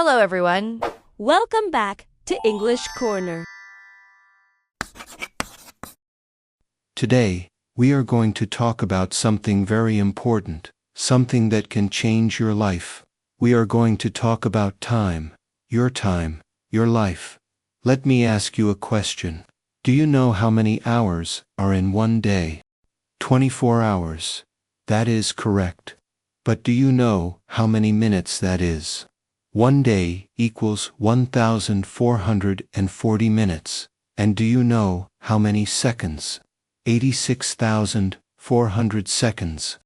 Hello, everyone. Welcome back to English Corner. Today, we are going to talk about something very important, something that can change your life. We are going to talk about time, your life. Let me ask you a question. Do you know how many hours are in one day? 24 hours. That is correct. But do you know how many minutes that is? One day equals 1,440 minutes. And do you know how many seconds? 86,400 seconds.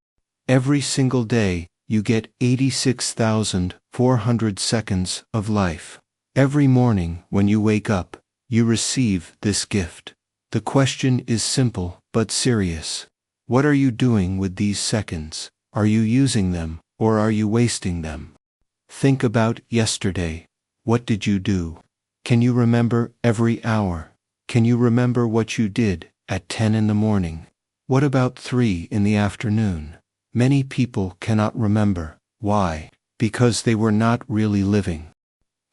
Every single day, you get 86,400 seconds of life. Every morning when you wake up, you receive this gift. The question is simple but serious. What are you doing with these seconds? Are you using them, or are you wasting them? Think about yesterday. What did you do? Can you remember every hour? Can you remember what you did at 10 in the morning? What about 3 in the afternoon? Many people cannot remember. Why? Because they were not really living.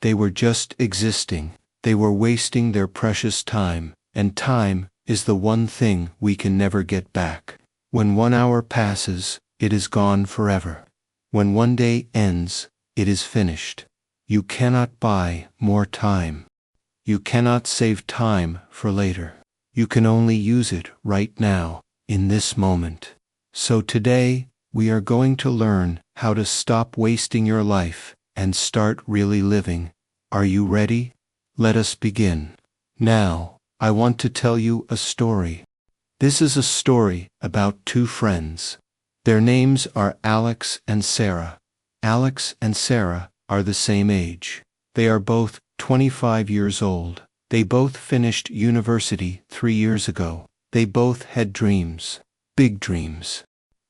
They were just existing. They were wasting their precious time, and time is the one thing we can never get back. When 1 hour passes, it is gone forever. When 1 day ends, it is finished. You cannot buy more time. You cannot save time for later. You can only use it right now, in this moment. So today, we are going to learn how to stop wasting your life and start really living. Are you ready? Let us begin. Now, I want to tell you a story. This is a story about two friends. Their names are Alex and Sarah. Alex and Sarah are the same age. They are both 25 years old. They both finished university 3 years ago. They both had dreams. Big dreams.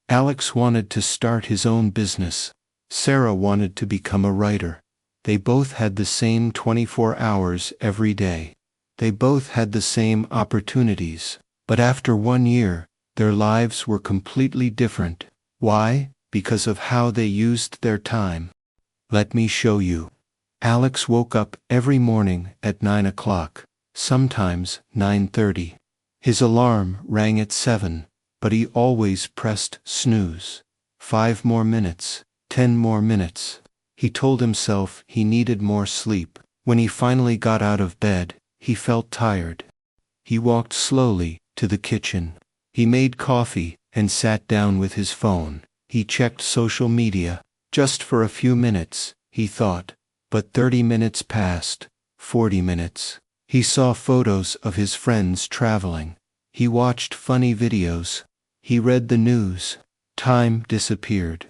Alex wanted to start his own business. Sarah wanted to become a writer. They both had the same 24 hours every day. They both had the same opportunities. But after 1 year, their lives were completely different. Why? Because of how they used their time. Let me show you. Alex woke up every morning at 9 o'clock, sometimes 9:30. His alarm rang at 7, but he always pressed snooze. 5 more minutes, 10 more minutes. He told himself he needed more sleep. When he finally got out of bed, he felt tired. He walked slowly to the kitchen. He made coffee and sat down with his phone. He checked social media. Just for a few minutes, he thought. But 30 minutes passed, 40 minutes. He saw photos of his friends traveling. He watched funny videos. He read the news. Time disappeared.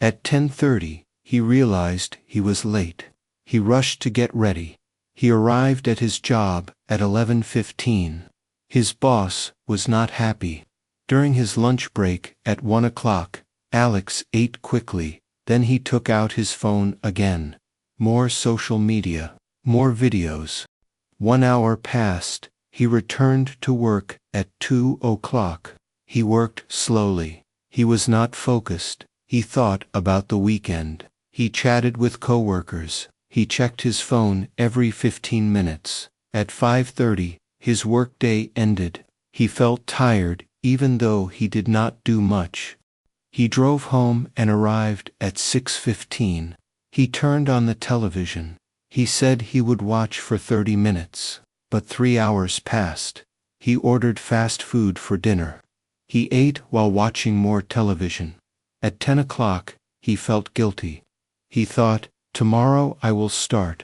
At 10:30, he realized he was late. He rushed to get ready. He arrived at his job at 11:15. His boss was not happy. During his lunch break at 1 o'clock, Alex ate quickly. Then he took out his phone again. More social media. More videos. 1 hour passed. He returned to work at 2 o'clock. He worked slowly. He was not focused. He thought about the weekend. He chatted with coworkers. He checked his phone every 15 minutes. At 5:30, his workday ended. He felt tired even though he did not do much. He drove home and arrived at 6:15. He turned on the television. He said he would watch for 30 minutes. But 3 hours passed. He ordered fast food for dinner. He ate while watching more television. At 10 o'clock, he felt guilty. He thought, tomorrow I will start.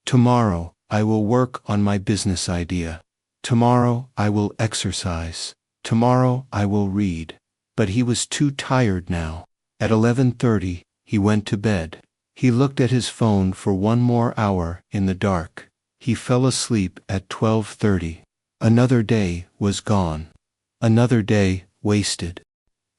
Tomorrow I will work on my business idea. Tomorrow I will exercise. Tomorrow I will read. But he was too tired now. At 11:30, he went to bed. He looked at his phone for 1 more hour in the dark. He fell asleep at 12:30. Another day was gone. Another day wasted.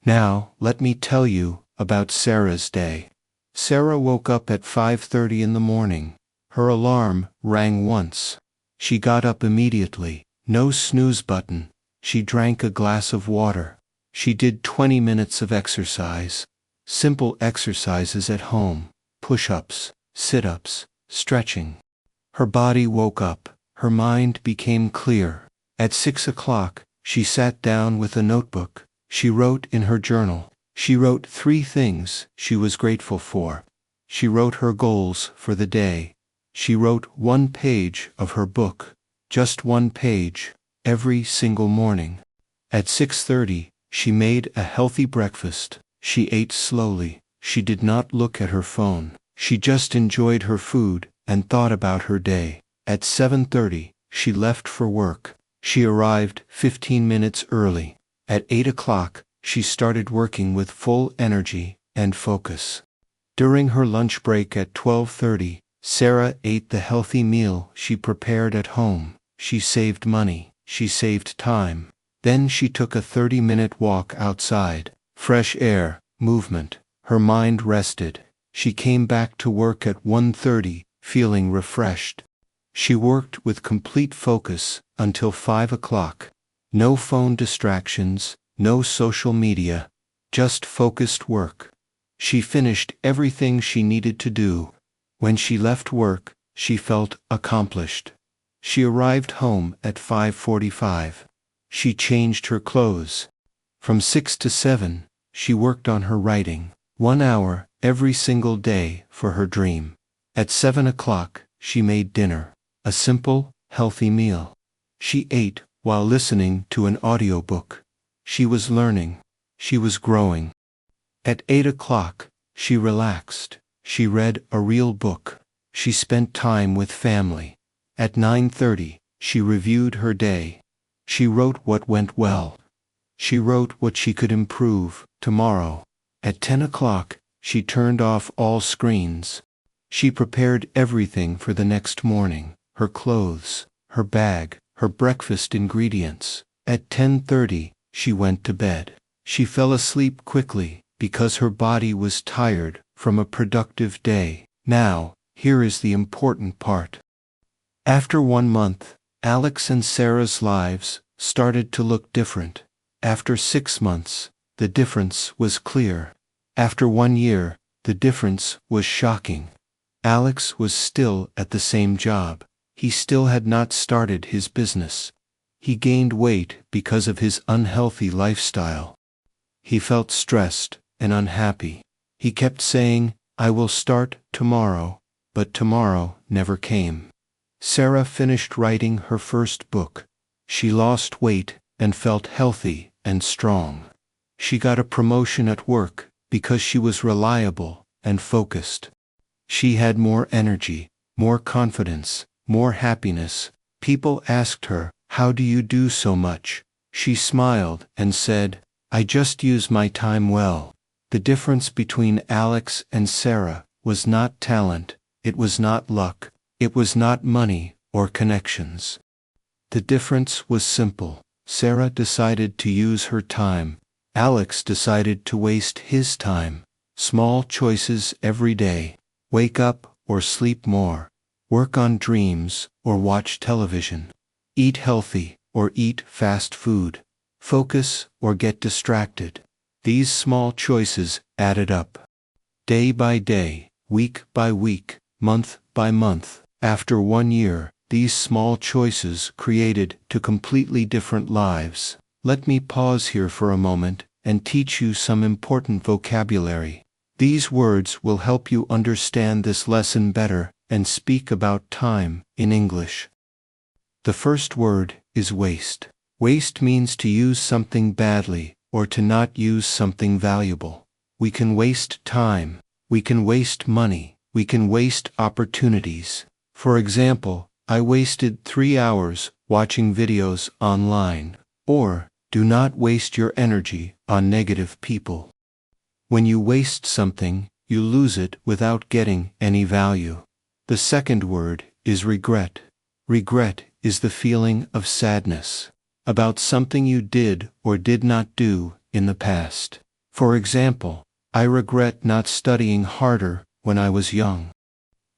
Now, let me tell you about Sarah's day. Sarah woke up at 5:30 in the morning. Her alarm rang once. She got up immediately. No snooze button. She drank a glass of water. She did 20 minutes of exercise. Simple exercises at home. Push-ups, sit-ups, stretching. Her body woke up, her mind became clear. At 6 o'clock, she sat down with a notebook. She wrote in her journal. She wrote 3 things she was grateful for. She wrote her goals for the day. She wrote 1 page of her book, just 1 page, every single morning. At 6:30, she made a healthy breakfast. She ate slowly. She did not look at her phone. She just enjoyed her food and thought about her day. At 7:30, she left for work. She arrived 15 minutes early. At 8 o'clock, she started working with full energy and focus. During her lunch break at 12:30, Sarah ate the healthy meal she prepared at home. She saved money. She saved time. Then she took a 30-minute walk outside. Fresh air, movement. Her mind rested. She came back to work at 1:30, feeling refreshed. She worked with complete focus until 5 o'clock. No phone distractions, no social media, just focused work. She finished everything she needed to do. When she left work, she felt accomplished. She arrived home at 5:45. She changed her clothes. From 6 to 7, she worked on her writing. 1 hour every single day for her dream. At 7 o'clock, she made dinner. A simple, healthy meal. She ate while listening to an audiobook. She was learning. She was growing. At 8 o'clock, she relaxed. She read a real book. She spent time with family. At 9:30, she reviewed her day. She wrote what went well. She wrote what she could improve tomorrow. At 10 o'clock, she turned off all screens. She prepared everything for the next morning: her clothes, her bag, her breakfast ingredients. At 10:30, she went to bed. She fell asleep quickly because her body was tired from a productive day. Now, here is the important part. After 1 month, Alex and Sarah's lives started to look different. After 6 months, the difference was clear. After 1 year, the difference was shocking. Alex was still at the same job. He still had not started his business. He gained weight because of his unhealthy lifestyle. He felt stressed and unhappy. He kept saying, "I will start tomorrow," but tomorrow never came. Sarah finished writing her first book. She lost weight and felt healthy and strong. She got a promotion at work because she was reliable and focused. She had more energy, more confidence, more happiness. People asked her, "How do you do so much?" She smiled and said, "I just use my time well." The difference between Alex and Sarah was not talent, it was not luck, it was not money or connections. The difference was simple. Sarah decided to use her time. Alex decided to waste his time. Small choices every day. Wake up or sleep more. Work on dreams or watch television. Eat healthy or eat fast food. Focus or get distracted. These small choices added up. Day by day, week by week, month by month. After 1 year, these small choices created 2 completely different lives. Let me pause here for a moment and teach you some important vocabulary. These words will help you understand this lesson better and speak about time in English. The first word is waste. Waste means to use something badly or to not use something valuable. We can waste time. We can waste money. We can waste opportunities. For example, I wasted 3 hours watching videos online. Or, do not waste your energy on negative people. When you waste something, you lose it without getting any value. The second word is regret. Regret is the feeling of sadness about something you did or did not do in the past. For example, I regret not studying harder when I was young.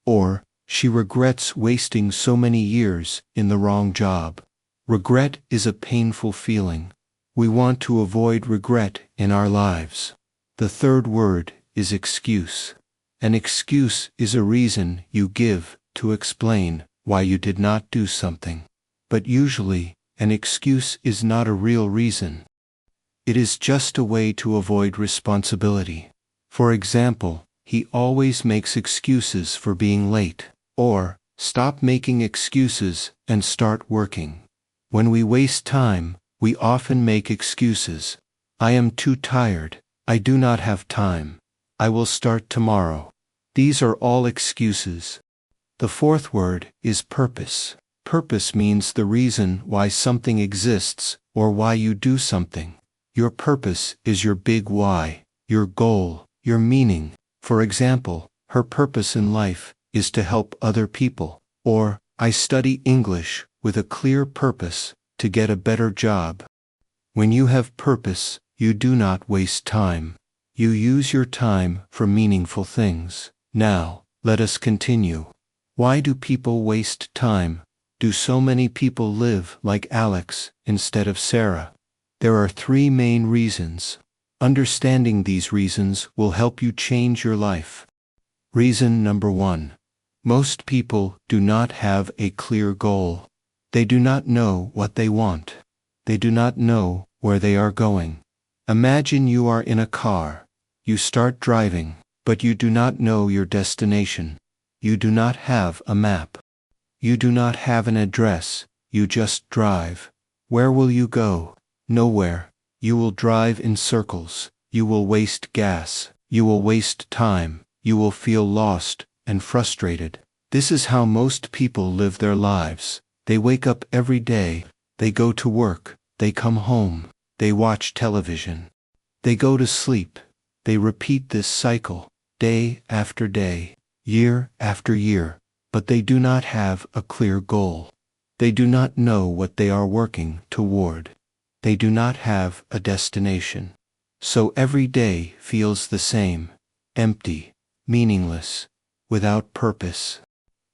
Or, she regrets wasting so many years in the wrong job. Regret is a painful feeling. We want to avoid regret in our lives. The third word is excuse. An excuse is a reason you give to explain why you did not do something. But usually, an excuse is not a real reason. It is just a way to avoid responsibility. For example, he always makes excuses for being late. Or, stop making excuses and start working. When we waste time, we often make excuses. I am too tired. I do not have time. I will start tomorrow. These are all excuses. The fourth word is purpose. Purpose means the reason why something exists or why you do something. Your purpose is your big why, your goal, your meaning. For example, her purpose in life is to help other people. Or, I study English with a clear purpose to get a better job. When you have purpose, you do not waste time. You use your time for meaningful things. Now, let us continue. Why do people waste time? Do so many people live like Alex instead of Sarah? There are 3 main reasons. Understanding these reasons will help you change your life. Reason number 1. Most people do not have a clear goal. They do not know what they want. They do not know where they are going. Imagine you are in a car. You start driving, but you do not know your destination. You do not have a map. You do not have an address. You just drive. Where will you go? Nowhere. You will drive in circles. You will waste gas. You will waste time. You will feel lost and frustrated. This is how most people live their lives. They wake up every day. They go to work. They come home. They watch television. They go to sleep. They repeat this cycle, day after day, year after year, but they do not have a clear goal. They do not know what they are working toward. They do not have a destination. So every day feels the same, empty, meaningless, without purpose.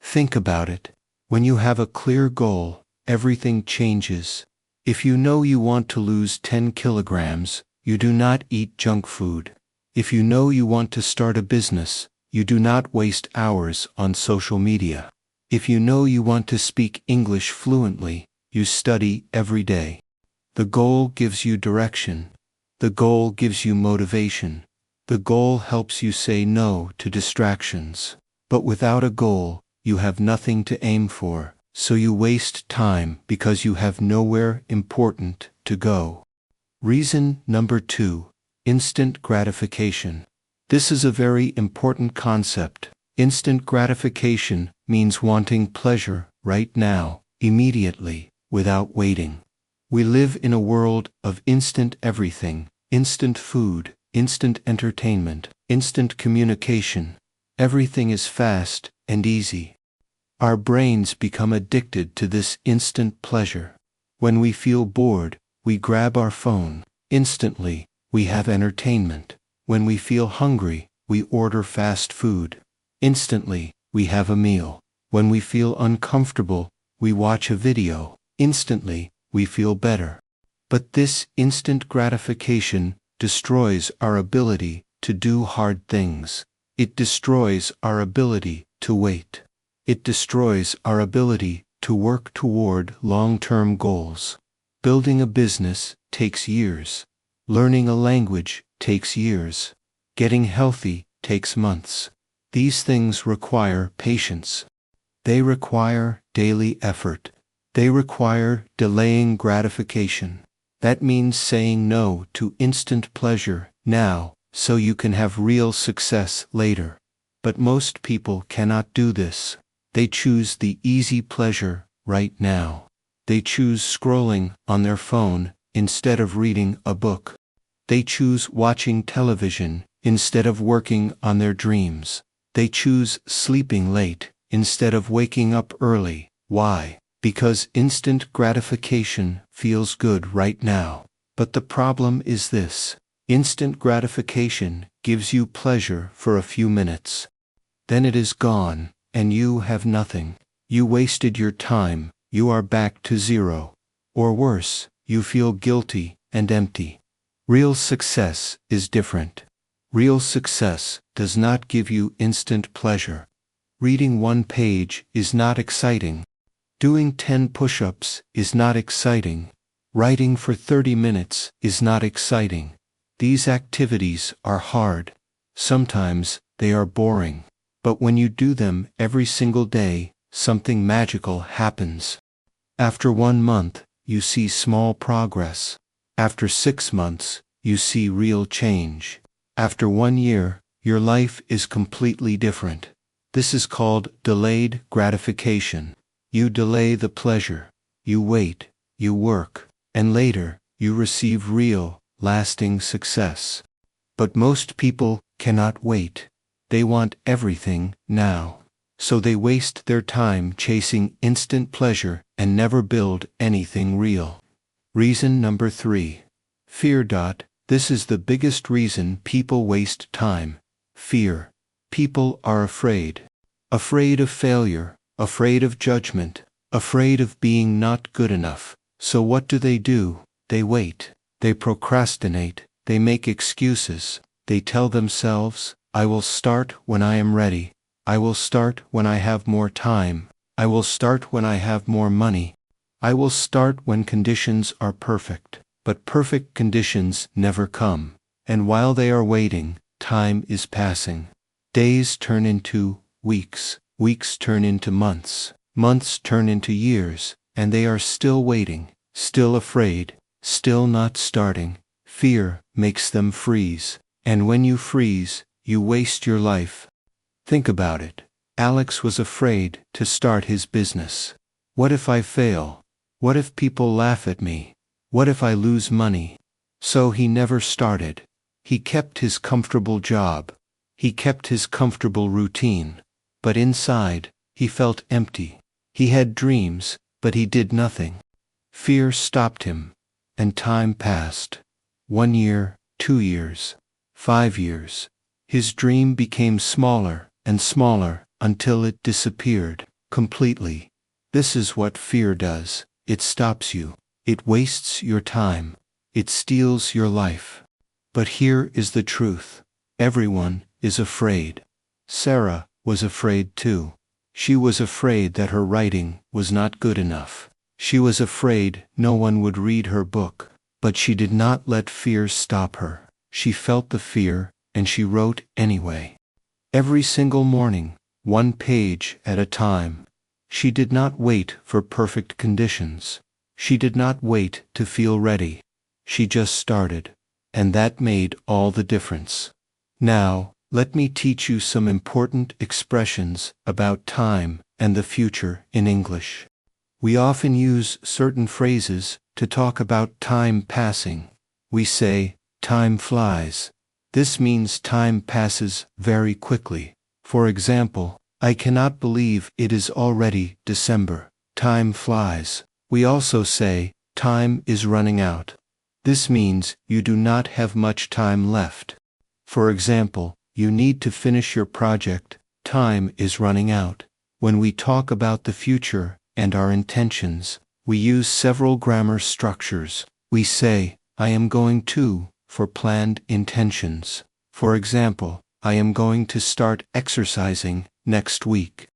Think about it. When you have a clear goal, everything changes. If you know you want to lose 10 kilograms, you do not eat junk food. If you know you want to start a business, you do not waste hours on social media. If you know you want to speak English fluently, you study every day. The goal gives you direction. The goal gives you motivation. The goal helps you say no to distractions. But without a goal, you have nothing to aim for, so you waste time because you have nowhere important to go. Reason number 2. Instant gratification. This is a very important concept. Instant gratification means wanting pleasure right now, immediately, without waiting. We live in a world of instant everything, instant food, instant entertainment, instant communication. Everything is fast and easy. Our brains become addicted to this instant pleasure. When we feel bored, we grab our phone. Instantly, we have entertainment. When we feel hungry, we order fast food. Instantly, we have a meal. When we feel uncomfortable, we watch a video. Instantly, we feel better. But this instant gratification destroys our ability to do hard things. It destroys our ability to wait. It destroys our ability to work toward long-term goals. Building a business takes years. Learning a language takes years. Getting healthy takes months. These things require patience. They require daily effort. They require delaying gratification. That means saying no to instant pleasure now, so you can have real success later. But most people cannot do this. They choose the easy pleasure right now. They choose scrolling on their phone instead of reading a book. They choose watching television instead of working on their dreams. They choose sleeping late instead of waking up early. Why? Because instant gratification feels good right now. But the problem is this: instant gratification gives you pleasure for a few minutes. Then it is gone, and you have nothing. You wasted your time, you are back to zero. Or worse, you feel guilty and empty. Real success is different. Real success does not give you instant pleasure. Reading one page is not exciting. Doing 10 push-ups is not exciting. Writing for 30 minutes is not exciting. These activities are hard. Sometimes they are boring. But when you do them every single day, something magical happens. After 1 month, you see small progress. After 6 months, you see real change. After 1 year, your life is completely different. This is called delayed gratification. You delay the pleasure. You wait, you work, and later, you receive real, lasting success. But most people cannot wait. They want everything now. So they waste their time chasing instant pleasure and never build anything real. Reason number 3. Fear. This is the biggest reason people waste time. Fear. People are afraid. Afraid of failure, afraid of judgment, afraid of being not good enough. So what do? They wait. They procrastinate. They make excuses. They tell themselves, I will start when I am ready. I will start when I have more time. I will start when I have more money. I will start when conditions are perfect. But perfect conditions never come. And while they are waiting, time is passing. Days turn into weeks. Weeks turn into months. Months turn into years. And they are still waiting, still afraid, still not starting. Fear makes them freeze. And when you freeze, you waste your life. Think about it. Alex was afraid to start his business. What if I fail? What if people laugh at me? What if I lose money? So he never started. He kept his comfortable job. He kept his comfortable routine. But inside, he felt empty. He had dreams, but he did nothing. Fear stopped him. And time passed. 1 year, 2 years, 5 years. His dream became smaller and smaller until it disappeared completely. This is what fear does. It stops you. It wastes your time. It steals your life. But here is the truth. Everyone is afraid. Sarah was afraid too. She was afraid that her writing was not good enough. She was afraid no one would read her book. But she did not let fear stop her. She felt the fear, and she wrote anyway. Every single morning, 1 page at a time. She did not wait for perfect conditions. She did not wait to feel ready. She just started. And that made all the difference. Now, let me teach you some important expressions about time and the future in English. We often use certain phrases to talk about time passing. We say, time flies. This means time passes very quickly. For example, I cannot believe it is already December. Time flies. We also say, time is running out. This means you do not have much time left. For example, you need to finish your project. Time is running out. When we talk about the future and our intentions, we use several grammar structures. We say, I am going to, for planned intentions. For example, I am going to start exercising next week.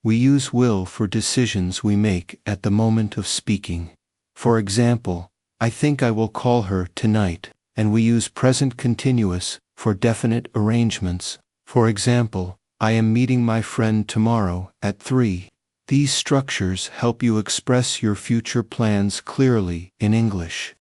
We use will for decisions we make at the moment of speaking. For example, I think I will call her tonight. And we use present continuous for definite arrangements. For example, I am meeting my friend tomorrow at 3. These structures help you express your future plans clearly in English.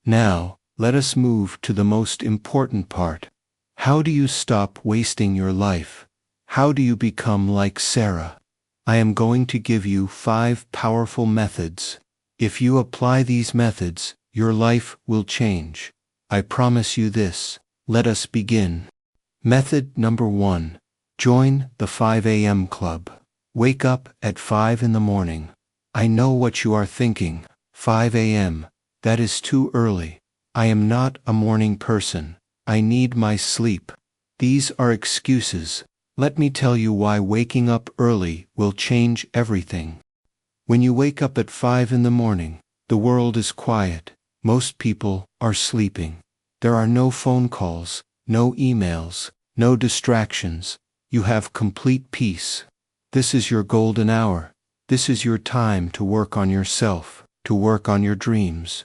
Now, let us move to the most important part. How do you stop wasting your life? How do you become like Sarah? I am going to give you 5 powerful methods. If you apply these methods, your life will change. I promise you this. Let us begin. Method number 1. Join the 5 a.m. club. Wake up at 5 in the morning. I know what you are thinking. 5 a.m. That is too early. I am not a morning person. I need my sleep. These are excuses. Let me tell you why waking up early will change everything. When you wake up at 5 in the morning, the world is quiet. Most people are sleeping. There are no phone calls, no emails, no distractions. You have complete peace. This is your golden hour. This is your time to work on yourself, to work on your dreams,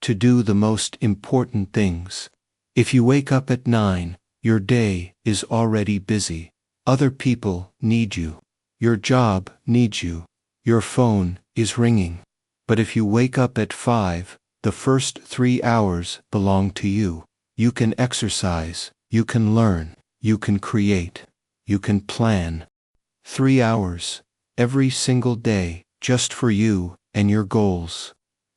to do the most important things. If you wake up at 9, your day is already busy. Other people need you. Your job needs you. Your phone is ringing. But if you wake up at 5, the first 3 hours belong to you. You can exercise, you can learn, you can create, you can plan. 3 hours, every single day, just for you and your goals.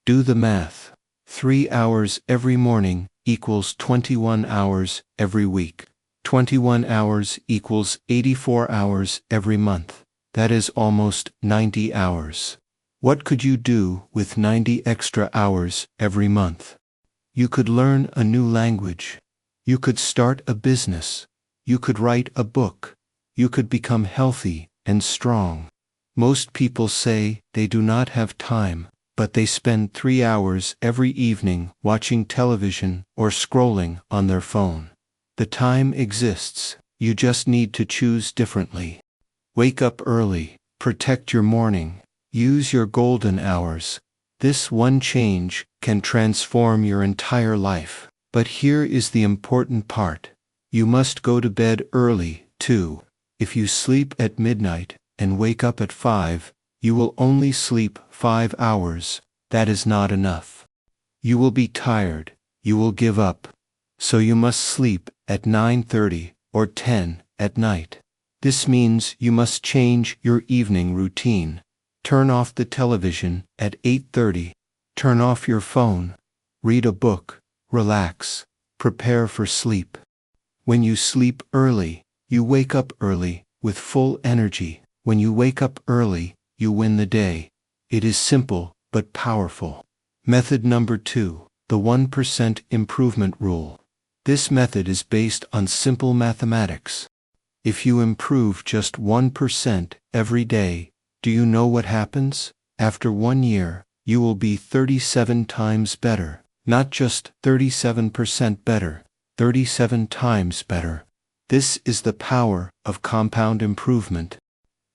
Do the math. 3 hours every morning equals 21 hours every week. 21 hours equals 84 hours every month. That is almost 90 hours. What could you do with 90 extra hours every month? You could learn a new language. You could start a business. You could write a book. You could become healthy and strong. Most people say they do not have time, but they spend 3 hours every evening watching television or scrolling on their phone. The time exists. You just need to choose differently. Wake up early. Protect your morning. Use your golden hours. This one change can transform your entire life. But here is the important part. You must go to bed early, too. If you sleep at midnight and wake up at 5, you will only sleep 5 hours. That is not enough. You will be tired. You will give up. So you must sleep at 9:30 or 10 at night. This means you must change your evening routine. Turn off the television at 8:30. Turn off your phone. Read a book. Relax. Prepare for sleep. When you sleep early, you wake up early with full energy. When you wake up early, you win the day. It is simple but powerful. Method number 2, the 1% improvement rule. This method is based on simple mathematics. If you improve just 1% every day, do you know what happens? After 1 year, you will be 37 times better. Not just 37% better, 37 times better. This is the power of compound improvement.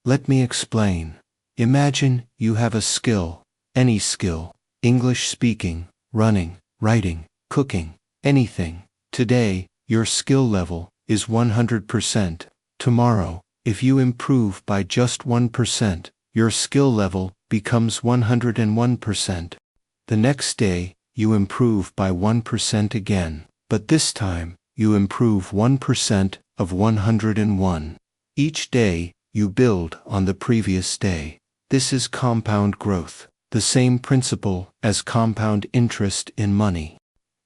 Let me explain. Imagine you have a skill, any skill, English speaking, running, writing, cooking, anything. Today, your skill level is 100%. Tomorrow, if you improve by just 1%, your skill level becomes 101%. The next day, you improve by 1% again, but this time, you improve 1% of 101. Each day, you build on the previous day. This is compound growth, the same principle as compound interest in money.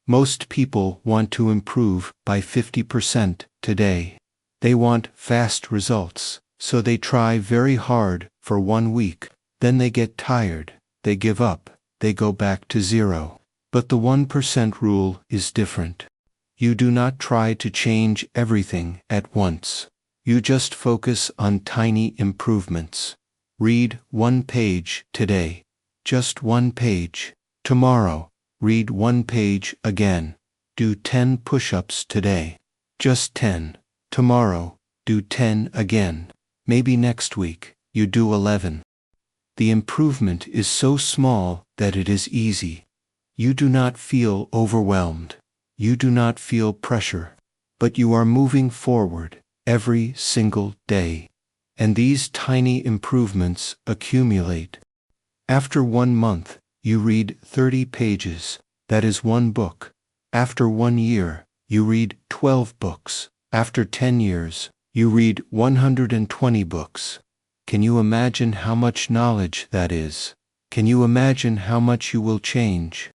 Most people want to improve by 50% today. They want fast results, so they try very hard for 1 week. Then they get tired, they give up, they go back to 0. But the 1% rule is different. You do not try to change everything at once. You just focus on tiny improvements. Read 1 page today. Just 1 page. Tomorrow, read 1 page again. Do 10 push-ups today. Just 10. Tomorrow, do 10 again. Maybe next week, you do 11. The improvement is so small that it is easy. You do not feel overwhelmed. You do not feel pressure. But you are moving forward every single day. And these tiny improvements accumulate. After 1 month, you read 30 pages. That is 1 book. After 1 year, you read 12 books. After 10 years, you read 120 books. Can you imagine how much knowledge that is? Can you imagine how much you will change?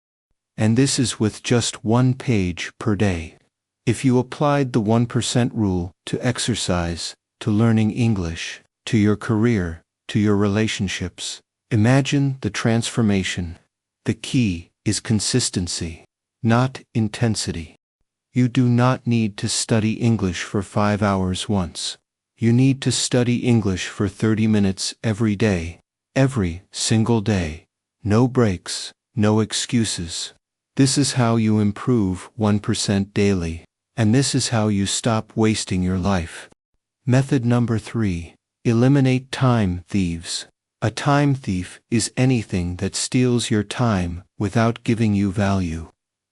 And this is with just 1 page per day. If you applied the 1% rule to exercise, to learning English, to your career, to your relationships, imagine the transformation. The key is consistency, not intensity. You do not need to study English for 5 hours once. You need to study English for 30 minutes every day, every single day. No breaks, no excuses. This is how you improve 1% daily, and this is how you stop wasting your life. Method number 3. Eliminate time thieves. A time thief is anything that steals your time without giving you value.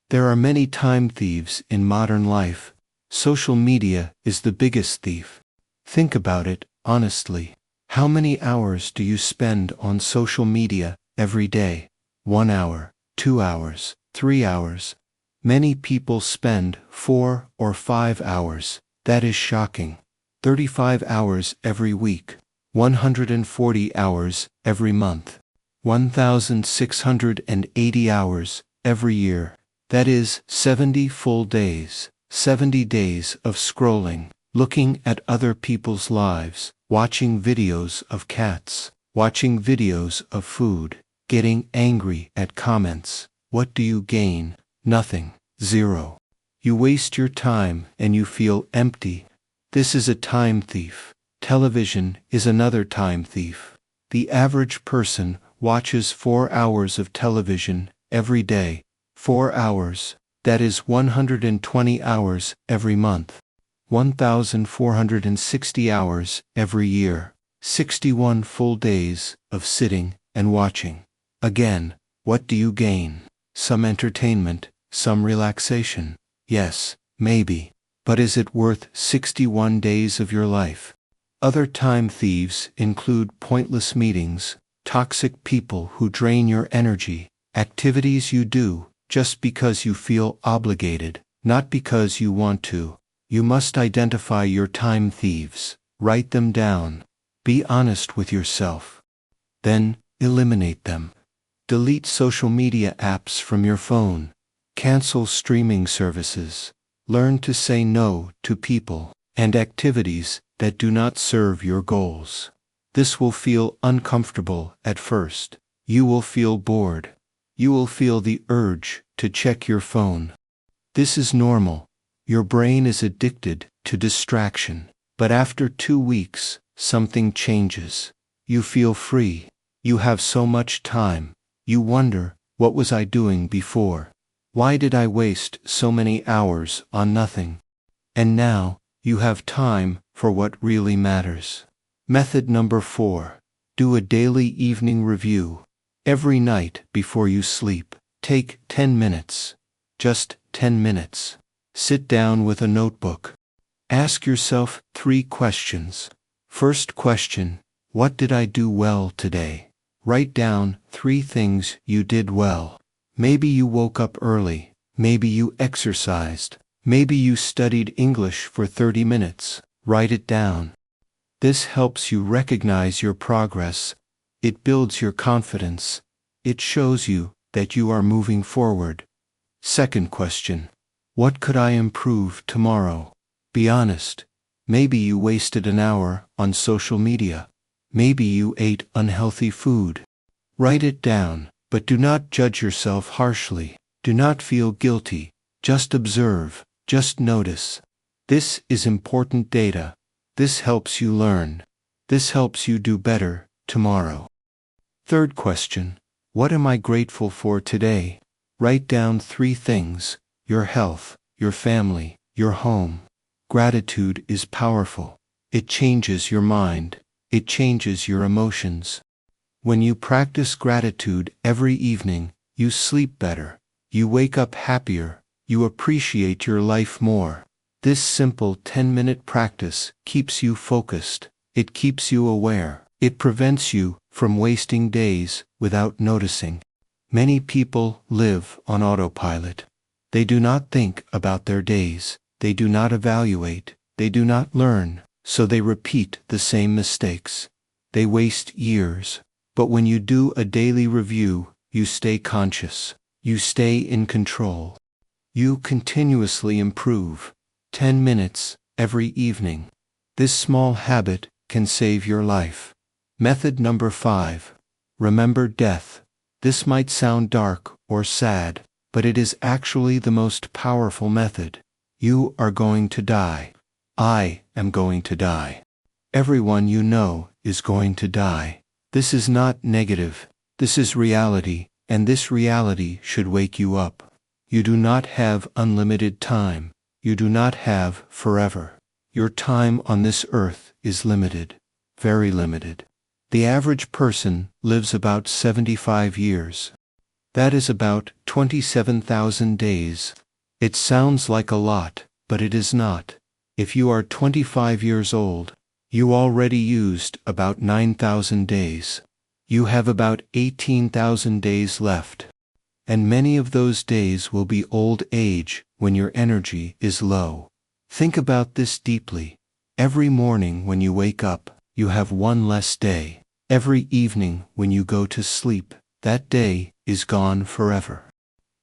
There are many time thieves in modern life. Social media is the biggest thief. Think about it honestly. How many hours do you spend on social media every day? 1 hour, 2 hours, 3 hours. Many people spend 4 or 5 hours. That is shocking. 35 hours every week. 140 hours every month. 1,680 hours every year. That is 70 full days. 70 days of scrolling, looking at other people's lives, watching videos of cats, watching videos of food, getting angry at comments. What do you gain? Nothing. Zero. You waste your time and you feel empty. This is a time thief. Television is another time thief. The average person watches 4 hours of television every day. 4 hours. That is 120 hours every month. 1,460 hours every year. 61 full days of sitting and watching. Again, what do you gain? Some entertainment, some relaxation. Yes, maybe. But is it worth 61 days of your life? Other time thieves include pointless meetings, toxic people who drain your energy, activities you do just because you feel obligated, not because you want to. You must identify your time thieves. Write them down. Be honest with yourself. Then, eliminate them. Delete social media apps from your phone. Cancel streaming services. Learn to say no to people and activities that do not serve your goals. This will feel uncomfortable at first. You will feel bored. You will feel the urge to check your phone. This is normal. Your brain is addicted to distraction. But after 2 weeks, something changes. You feel free. You have so much time. You wonder, what was I doing before? Why did I waste so many hours on nothing? And now, you have time for what really matters. Method number 4. Do a daily evening review. Every night before you sleep, take 10 minutes. Just 10 minutes. Sit down with a notebook. Ask yourself 3 questions. First question, what did I do well today? Write down 3 things you did well. Maybe you woke up early. Maybe you exercised. Maybe you studied English for 30 minutes. Write it down. This helps you recognize your progress. It builds your confidence. It shows you that you are moving forward. Second question, what could I improve tomorrow? Be honest. Maybe you wasted an hour on social media. Maybe you ate unhealthy food. Write it down, but do not judge yourself harshly. Do not feel guilty. Just observe. Just notice. This is important data. This helps you learn. This helps you do better tomorrow. Third question, what am I grateful for today? Write down 3 things: your health, your family, your home. Gratitude is powerful. It changes your mind. It changes your emotions. When you practice gratitude every evening, you sleep better. You wake up happier. You appreciate your life more. This simple 10-minute practice keeps you focused. It keeps you aware. It prevents you from wasting days without noticing. Many people live on autopilot. They do not think about their days. They do not evaluate. They do not learn. So they repeat the same mistakes. They waste years. But when you do a daily review, you stay conscious. You stay in control. You continuously improve. 10 minutes every evening. This small habit can save your life. Method number 5. Remember death. This might sound dark or sad, but it is actually the most powerful method. You are going to die. I am going to die. Everyone you know is going to die. This is not negative. This is reality, and this reality should wake you up. You do not have unlimited time. You do not have forever. Your time on this earth is limited. very limited. The average person lives about 75 years. That is about 27,000 days. It sounds like a lot, but it is not. If you are 25 years old, you already used about 9,000 days. You have about 18,000 days left. And many of those days will be old age when your energy is low. Think about this deeply. Every morning when you wake up, you have one less day. Every evening when you go to sleep, that day is gone forever.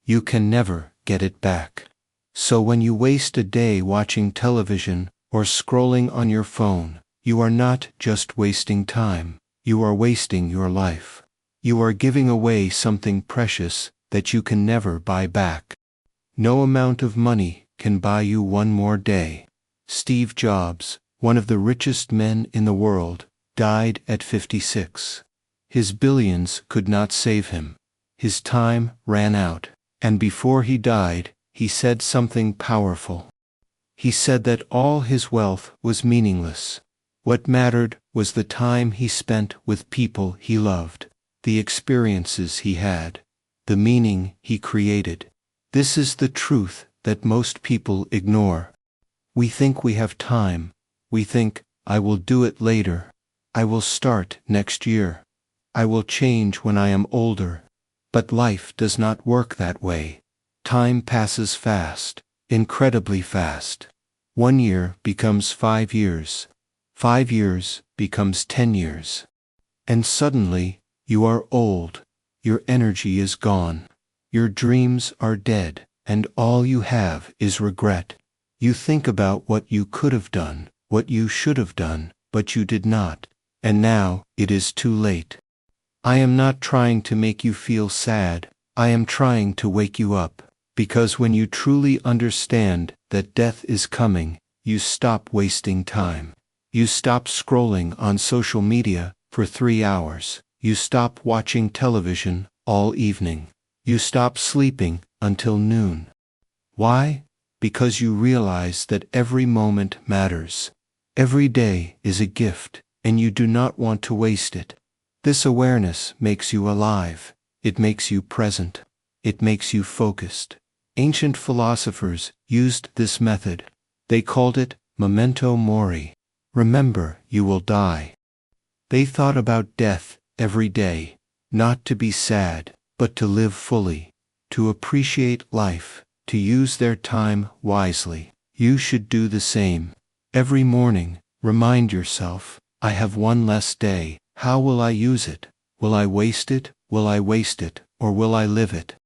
You can never get it back. So when you waste a day watching television or scrolling on your phone, you are not just wasting time, you are wasting your life. You are giving away something precious that you can never buy back. No amount of money can buy you one more day. Steve Jobs, one of the richest men in the world, died at 56. His billions could not save him. His time ran out, and before he died, he said something powerful. He said that all his wealth was meaningless. What mattered was the time he spent with people he loved, the experiences he had, the meaning he created. This is the truth that most people ignore. We think we have time. We think, I will do it later. I will start next year. I will change when I am older. But life does not work that way. Time passes fast, incredibly fast. 1 year becomes 5 years. 5 years becomes 10 years. And suddenly, you are old. Your energy is gone. Your dreams are dead, and all you have is regret. You think about what you could have done, what you should have done, but you did not. And now, it is too late. I am not trying to make you feel sad. I am trying to wake you up. Because when you truly understand that death is coming, you stop wasting time. You stop scrolling on social media for 3 hours. You stop watching television all evening. You stop sleeping until noon. Why? Because you realize that every moment matters. Every day is a gift, and you do not want to waste it. This awareness makes you alive. It makes you present. It makes you focused. Ancient philosophers used this method. They called it memento mori. Remember, you will die. They thought about death every day, not to be sad, but to live fully, to appreciate life, to use their time wisely. You should do the same. Every morning, remind yourself, I have one less day. How will I use it? Will I waste it? Will I waste it, or will I live it?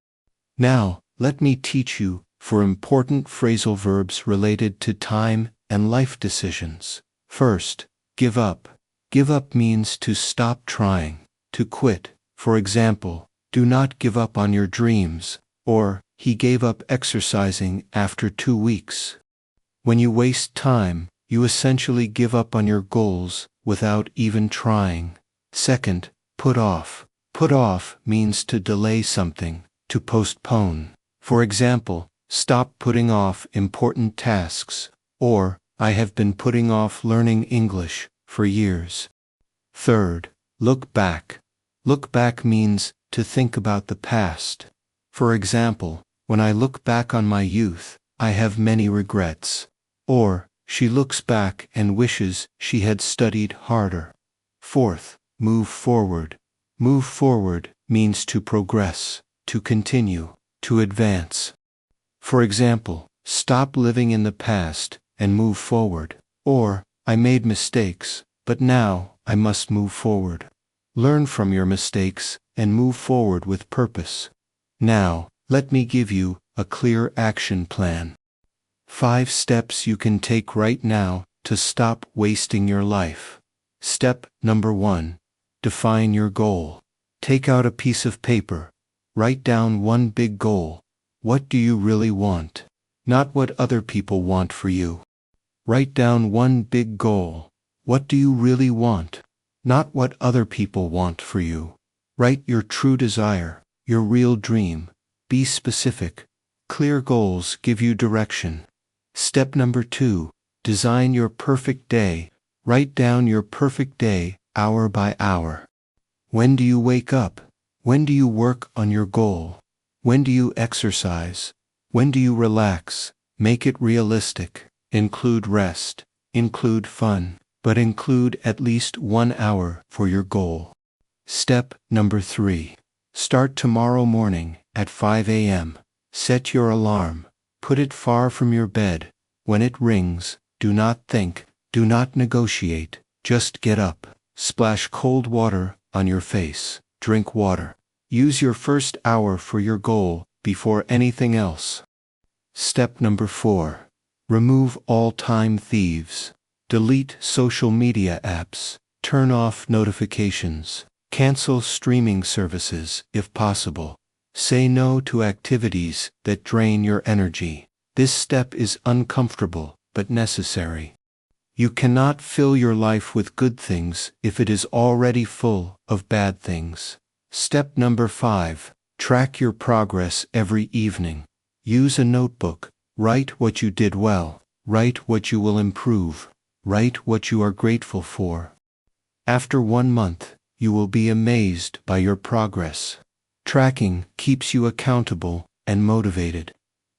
Now, let me teach you 4 important phrasal verbs related to time and life decisions. First, give up. Give up means to stop trying, to quit. For example, do not give up on your dreams, or, he gave up exercising after 2 weeks. When you waste time, you essentially give up on your goals without even trying. Second, put off. Put off means to delay something, to postpone. For example, stop putting off important tasks, or, I have been putting off learning English for years. Third, look back. Look back means to think about the past. For example, when I look back on my youth, I have many regrets. Or, she looks back and wishes she had studied harder. Fourth, move forward. Move forward means to progress, to continue, to advance. For example, stop living in the past and move forward. Or, I made mistakes, but now I must move forward. Learn from your mistakes and move forward with purpose. Now, let me give you a clear action plan. 5 steps you can take right now to stop wasting your life. Step number 1. Define your goal. Take out a piece of paper. Write down one big goal. What do you really want? Not what other people want for you. Write down one big goal. What do you really want? Not what other people want for you. Write your true desire, your real dream. Be specific. Clear goals give you direction. Step number 2. Design your perfect day. Write down your perfect day, hour by hour. When do you wake up? When do you work on your goal? When do you exercise? When do you relax? Make it realistic. Include rest. Include fun. But include at least 1 hour for your goal. Step number 3. Start tomorrow morning at 5 a.m. Set your alarm. Put it far from your bed. When it rings, do not think, do not negotiate, just get up. Splash cold water on your face. Drink water. Use your first hour for your goal before anything else. Step number 4. Remove all time thieves. Delete social media apps. Turn off notifications. Cancel streaming services if possible. Say no to activities that drain your energy. This step is uncomfortable but necessary. You cannot fill your life with good things if it is already full of bad things. Step number 5. Track your progress every evening. Use a notebook. Write what you did well. Write what you will improve. Write what you are grateful for. After 1 month, you will be amazed by your progress. Tracking keeps you accountable and motivated.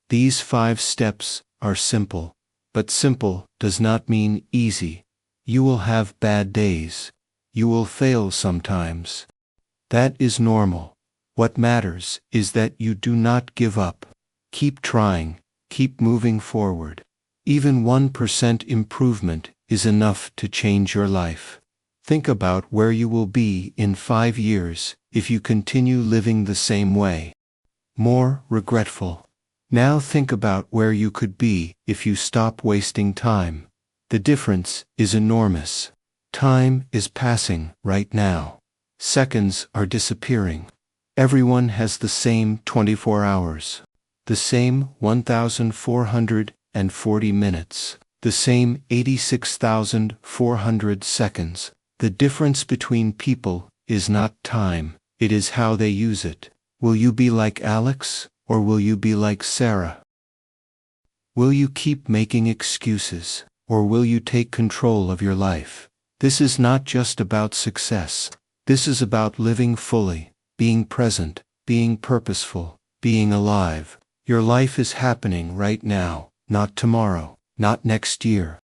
These 5 steps are simple, but simple does not mean easy. You will have bad days. You will fail sometimes. That is normal. What matters is that you do not give up. Keep trying, keep moving forward. Even 1% improvement is enough to change your life. Think about where you will be in 5 years if you continue living the same way. More regretful. Now think about where you could be if you stop wasting time. The difference is enormous. Time is passing right now. Seconds are disappearing. Everyone has the same 24 hours. The same 1,440 minutes. The same 86,400 seconds. The difference between people is not time, it is how they use it. Will you be like Alex, or will you be like Sarah? Will you keep making excuses, or will you take control of your life? This is not just about success. This is about living fully, being present, being purposeful, being alive. Your life is happening right now, not tomorrow, not next year.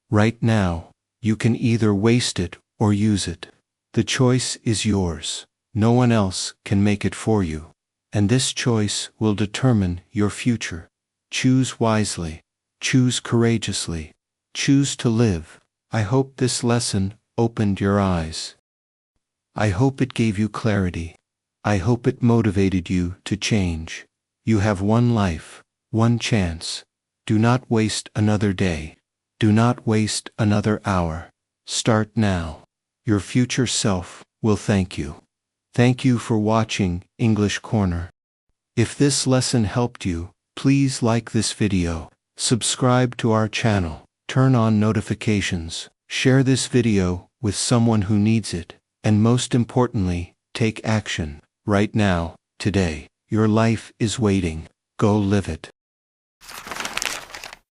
Right now. You can either waste it or use it. The choice is yours. No one else can make it for you. And this choice will determine your future. Choose wisely. Choose courageously. Choose to live. I hope this lesson opened your eyes. I hope it gave you clarity. I hope it motivated you to change. You have one life, one chance. Do not waste another day. Do not waste another hour. Start now. Your future self will thank you. Thank you for watching English Corner. If this lesson helped you, please like this video, subscribe to our channel, turn on notifications, share this video with someone who needs it, and most importantly, take action. Right now, today, your life is waiting. Go live it.